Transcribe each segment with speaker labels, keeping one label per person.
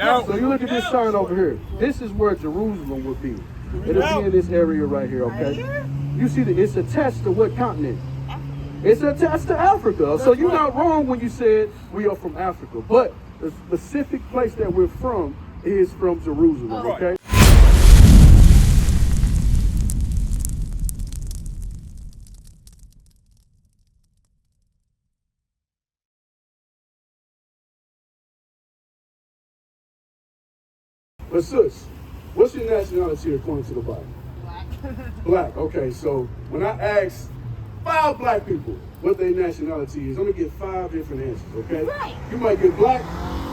Speaker 1: out.
Speaker 2: So you look at this sign over here. This is where Jerusalem would be. It'll be in this area right here, okay? You see that it's attached to what continent? It's attached to Africa. So you're not wrong when you said we are from Africa. But the specific place that we're from is from Jerusalem, okay? But sis, what's your nationality according to the Bible? Black. Black, okay. So when I ask 5 black people what their nationality is, I'm gonna get 5 different answers, okay?
Speaker 3: Right.
Speaker 2: You might get black,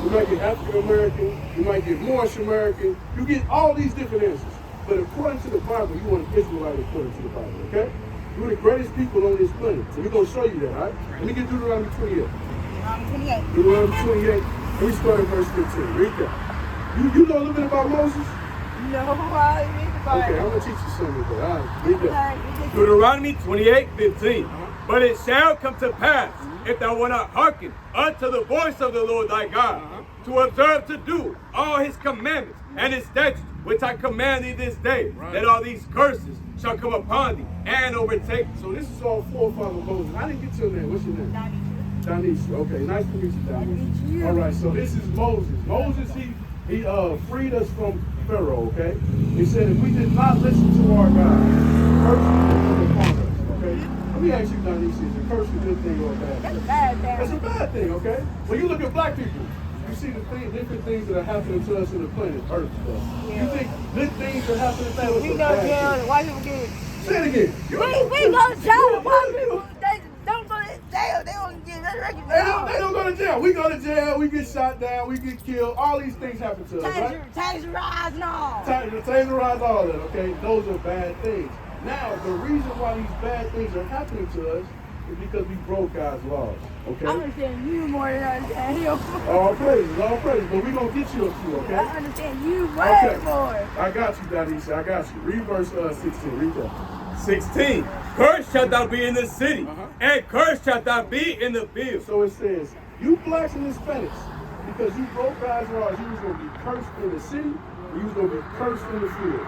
Speaker 2: you might get African American, you might get Moorish American, you get all these different answers. But according to the Bible, you want an Israelite according to the Bible, okay? You're the greatest people on this planet. So we're gonna show you that, all right? Let me get Deuteronomy 28.
Speaker 3: Deuteronomy 28.
Speaker 2: Deuteronomy 28. Let me start at verse 15. Read that. You know a little bit about Moses?
Speaker 3: No, I read about
Speaker 2: Okay, I'm going to teach you something. But all right, read that.
Speaker 1: Deuteronomy 28:15. But it shall come to pass, if thou wilt not hearken unto the voice of the Lord thy God, to observe to do all his commandments and his statutes, which I command thee this day, that all these curses shall come upon thee and overtake thee.
Speaker 2: So this is all forefather Moses. I didn't get to your name. What's your name? Danisha. Okay, nice to meet you, Danisha. All right, so this is Moses. Moses, he freed us from Pharaoh, okay? He said if we did not listen to our God, curse would come upon us, okay? Let me ask you, Danisha, is a curse a good thing or a bad thing?
Speaker 3: That's a bad thing.
Speaker 2: That's a bad thing, okay? When you look at black people, you see the different things that are happening to us in the planet Earth.
Speaker 3: Yeah.
Speaker 2: You think good things are happening to us?
Speaker 3: We go to jail, white people get.
Speaker 2: Say it again.
Speaker 3: We go to jail, white people, they don't go to jail, they don't get
Speaker 2: They don't go to jail. We go to jail, we get shot down, we get killed. All these things happen to us, right?
Speaker 3: Tax rise and all.
Speaker 2: Taserize all that, okay? Those are bad things. Now, the reason why these bad things are happening to us is because we broke God's laws, okay?
Speaker 3: I understand you more than I understand him.
Speaker 2: All praises, but we're going to get you a few, okay?
Speaker 3: I understand you way more.
Speaker 2: I got you, Danisha, I got you. Read verse 16, read that.
Speaker 1: 16. Cursed shalt thou be in the city, and cursed shalt thou be in the field.
Speaker 2: So it says, you blacks and Hispanics, because you broke God's laws, you was going to be cursed in the city, and you was going to be cursed in the field.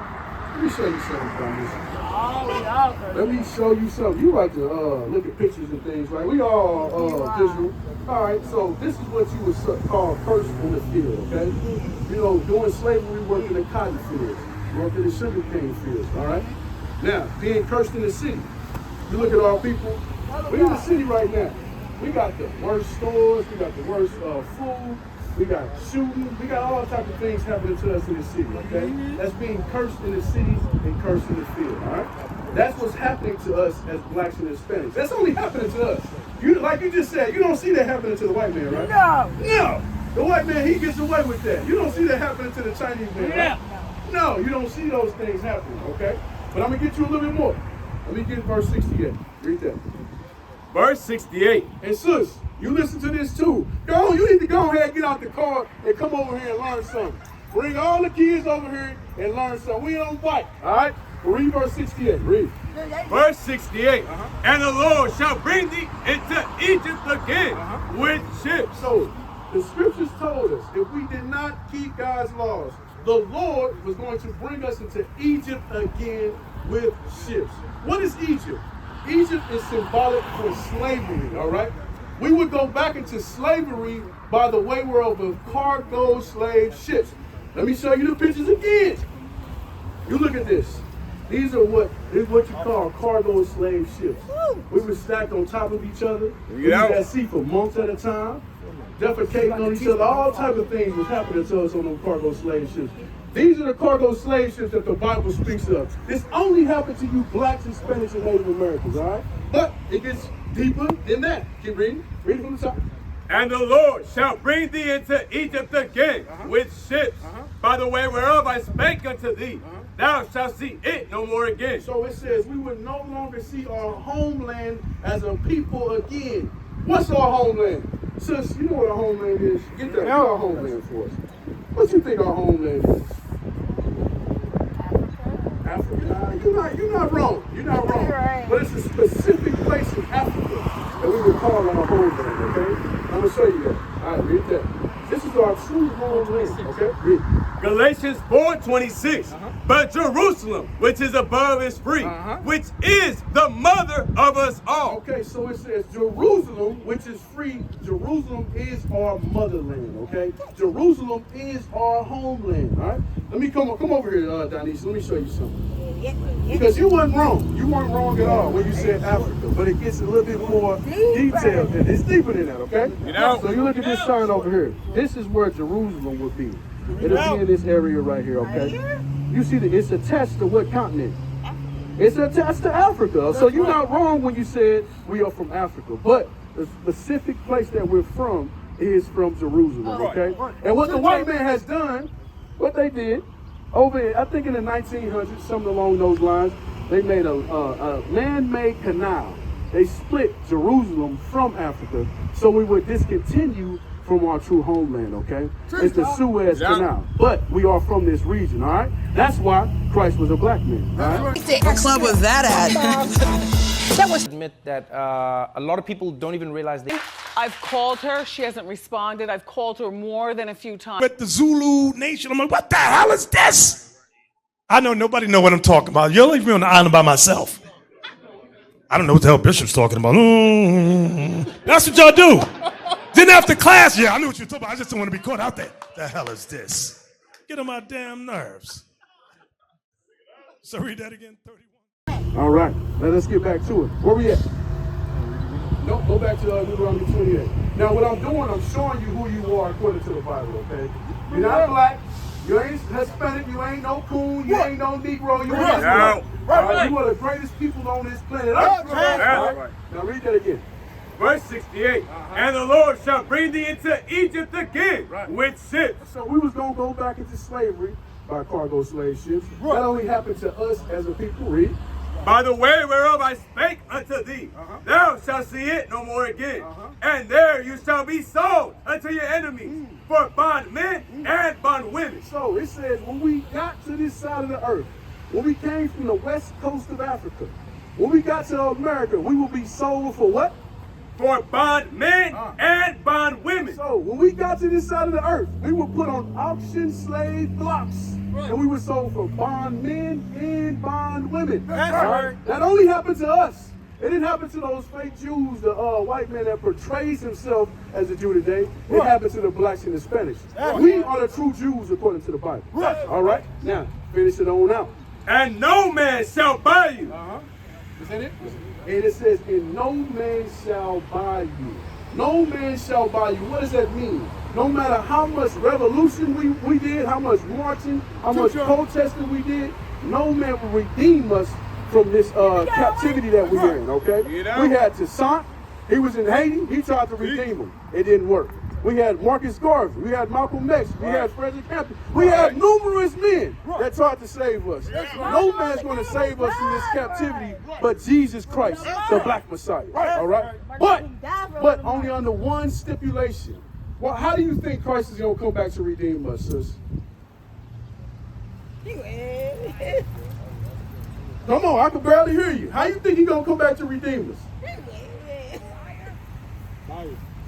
Speaker 2: Let me show you something, Danisha. Let me show you something. You like to look at pictures and things, right? We all visual. All right, so this is what you would call cursed in the field, okay? You know, during slavery, we worked in the cotton fields, worked in the sugar cane fields, all right? Now, being cursed in the city. You look at our people, we're in the city right now. We got the worst stores, we got the worst food, we got shooting, we got all types of things happening to us in the city, okay? That's being cursed in the city and cursed in the field, all right? That's what's happening to us as blacks and Hispanics. That's only happening to us. You, like you just said, you don't see that happening to the white man, right? No. The white man, he gets away with that. You don't see that happening to the Chinese man, right? No, you don't see those things happening, okay? But I'm going to get you a little bit more. Let me get verse 68. Read that.
Speaker 1: Verse 68.
Speaker 2: And sis, you listen to this too. Go, you need to go ahead, get out the car, and come over here and learn something. Bring all the kids over here and learn something. We don't fight, all right? Read verse 68. Read.
Speaker 1: Verse 68. And the Lord shall bring thee into Egypt again with ships.
Speaker 2: So the scriptures told us if we did not keep God's laws, the Lord was going to bring us into Egypt again with ships. What is Egypt? Egypt is symbolic for slavery, all right? We would go back into slavery by the way we're of cargo slave ships. Let me show you the pictures again. You look at this. These are what you call cargo slave ships. We were stacked on top of each other. We was at sea for months at a time, defecating on each other. All types of things was happening to us on those cargo slave ships. These are the cargo slave ships that the Bible speaks of. This only happened to you blacks, Hispanics, and Native Americans, all right? But it gets deeper than that. Keep reading. Read from the top.
Speaker 1: And the Lord shall bring thee into Egypt again with ships, by the way whereof I spake unto thee. Thou shalt see it no more again.
Speaker 2: So it says we would no longer see our homeland as a people again. What's our homeland? Sis, you know what our homeland is? Get that. Our homeland for us. What you think our homeland is? Africa. You're not wrong. You're not wrong.
Speaker 3: Right.
Speaker 2: But it's a specific place in Africa that we would call our homeland, okay? I'm going to show you that. All right, read that. This is our true homeland. Okay? Read.
Speaker 1: Galatians 4:26. But Jerusalem, which is above, is free, which is the mother of us all.
Speaker 2: Okay, so it says Jerusalem, which is free. Jerusalem is our motherland, okay? Jerusalem is our homeland, all right? Let me come over here, Donise. Let me show you something. Because you weren't wrong. You weren't wrong at all when you said Africa, but it gets a little bit more detailed than it's deeper than that, okay? So you look at this sign over here. This is where Jerusalem would be. It'll be in this area right here, okay? You see that it's attached to what continent? It's attached to Africa. So you're not wrong when you said we are from Africa. But the specific place that we're from is from Jerusalem, okay? And what the white man has done, what they did, over, I think in the 1900s, something along those lines, they made a man-made canal. They split Jerusalem from Africa so we would discontinue from our true homeland, okay? It's the Suez Canal. But we are from this region, all right? That's why Christ was a black man, all right?
Speaker 4: What club was that at?
Speaker 5: That was admit that a lot of people don't even realize they.
Speaker 6: I've called her. She hasn't responded. I've called her more than a few times.
Speaker 7: With the Zulu Nation, I'm like, what the hell is this? I know nobody know what I'm talking about. You'll leave me on the island by myself. I don't know what the hell Bishop's talking about. That's what y'all do. Then after class, yeah, I knew what you were talking about. I just don't want to be caught out there. The hell is this? Get on my damn nerves. So read that again, 31.
Speaker 2: All right, let us get back to it. Where we at? No, go back to Deuteronomy 28. Now, what I'm doing, I'm showing you who you are according to the Bible, okay? You're not black, you ain't Hispanic, you ain't no coon, you ain't no Negro, you ain't no. You are the greatest people on this planet. Right. Now, read that again.
Speaker 1: Verse 68. And the Lord shall bring thee into Egypt again with ships.
Speaker 2: So we was going to go back into slavery by cargo slave ships. That only happened to us as a people. Read.
Speaker 1: By the way whereof I spake unto thee, thou shalt see it no more again. And there you shall be sold unto your enemies for bondmen and bondwomen.
Speaker 2: So it says when we got to this side of the earth, when we came from the west coast of Africa, when we got to America, we will be sold for what?
Speaker 1: For bondmen and bondwomen.
Speaker 2: So when we got to this side of the earth, we were put on auction slave blocks. And we were sold for bondmen and bondwomen.
Speaker 1: That's right.
Speaker 2: That only happened to us. It didn't happen to those fake Jews, the white man that portrays himself as a Jew today. It happened to the blacks and Hispanics. We are the true Jews according to the Bible. All right? Now, finish it on out.
Speaker 1: And no man shall buy you.
Speaker 2: Is that it? And it says, and no man shall buy you. No man shall buy you. What does that mean? No matter how much revolution we did, how much marching, how much protesting we did, no man will redeem us from this captivity that we're in, okay? We had Toussaint. He was in Haiti. He tried to redeem them. It didn't work. We had Marcus Garvey. We had Malcolm X. We had Frederick Hampton. We had numerous men that tried to save us. No man's going to save us from this captivity but Jesus Christ, the Black Messiah. All right? But only under one stipulation. Well, how do you think Christ is going to come back to redeem us, sis? Come on, I can barely hear you. How you think he's going to come back to redeem us?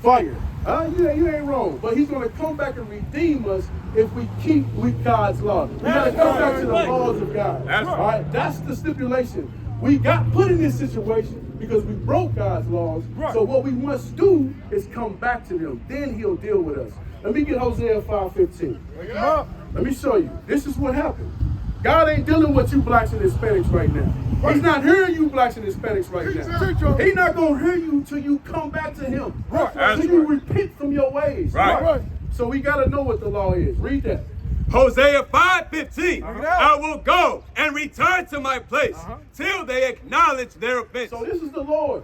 Speaker 2: Fire. You ain't wrong. But he's going to come back and redeem us if we keep with God's law. We got to come back to the laws of God. All right? That's the stipulation. We got put in this situation because we broke God's laws. So what we must do is come back to him. Then he'll deal with us. Let me get Hosea 5:15. Let me show you. This is what happened. God ain't dealing with you blacks and Hispanics right now. He's not hearing you blacks and Hispanics right now. He's not going to hear you till you come back to him. Till you repent from your ways. So we got to know what the law is. Read that.
Speaker 1: Hosea 5:15. I will go and return to my place till they acknowledge their offense.
Speaker 2: So this is the Lord.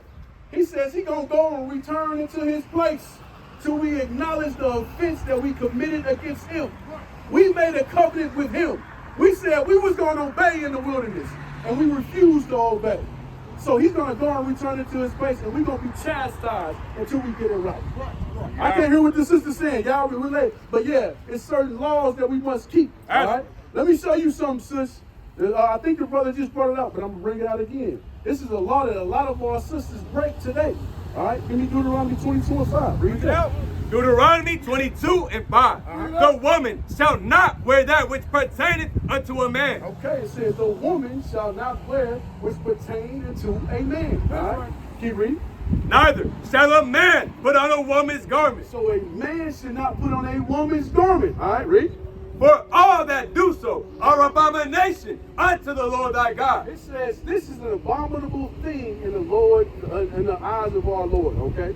Speaker 2: He says he's going to go and return into his place till we acknowledge the offense that we committed against him. We made a covenant with him. We said we was going to obey in the wilderness, and we refused to obey. So he's going to go and return into his place, and we're going to be chastised until we get it right. I can't hear what the sister's saying. Y'all relate. But yeah, it's certain laws that we must keep. All right? Let me show you something, sis. I think the brother just brought it up, but I'm going to bring it out again. This is a law that a lot of our sisters break today. All right? Give me Deuteronomy 22:5. Read that.
Speaker 1: Deuteronomy 22:5. The woman shall not wear that which pertaineth unto a man.
Speaker 2: Okay, it says the woman shall not wear which pertain unto a man. All right, keep reading.
Speaker 1: Neither shall a man put on a woman's garment.
Speaker 2: So a man should not put on a woman's garment. All right, read.
Speaker 1: For all that do so are abomination unto the Lord thy God.
Speaker 2: It says this is an abominable thing in the Lord, in the eyes of our Lord. Okay,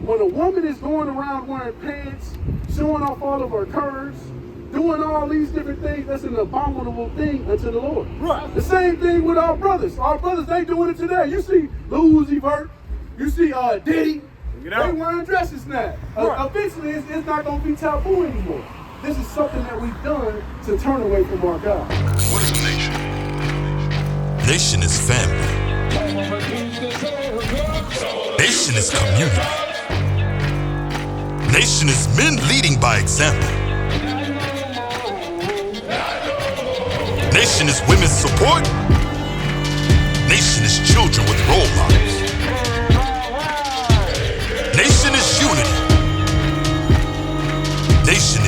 Speaker 2: when a woman is going around wearing pants, showing off all of her curves, doing all these different things, that's an abominable thing unto the Lord.
Speaker 1: Right.
Speaker 2: The same thing with our brothers. Our brothers, they doing it today. You see Lil Uzi Vert, you see Diddy. They wearing dresses now.
Speaker 1: Right.
Speaker 2: Eventually, it's not going to be taboo anymore. This is something that we've done to turn away from our God.
Speaker 4: What is a nation? Nation is family. Nation is community. Nation is men leading by example. Nation is women's support. Nation is children with role models. Nation is unity. Nation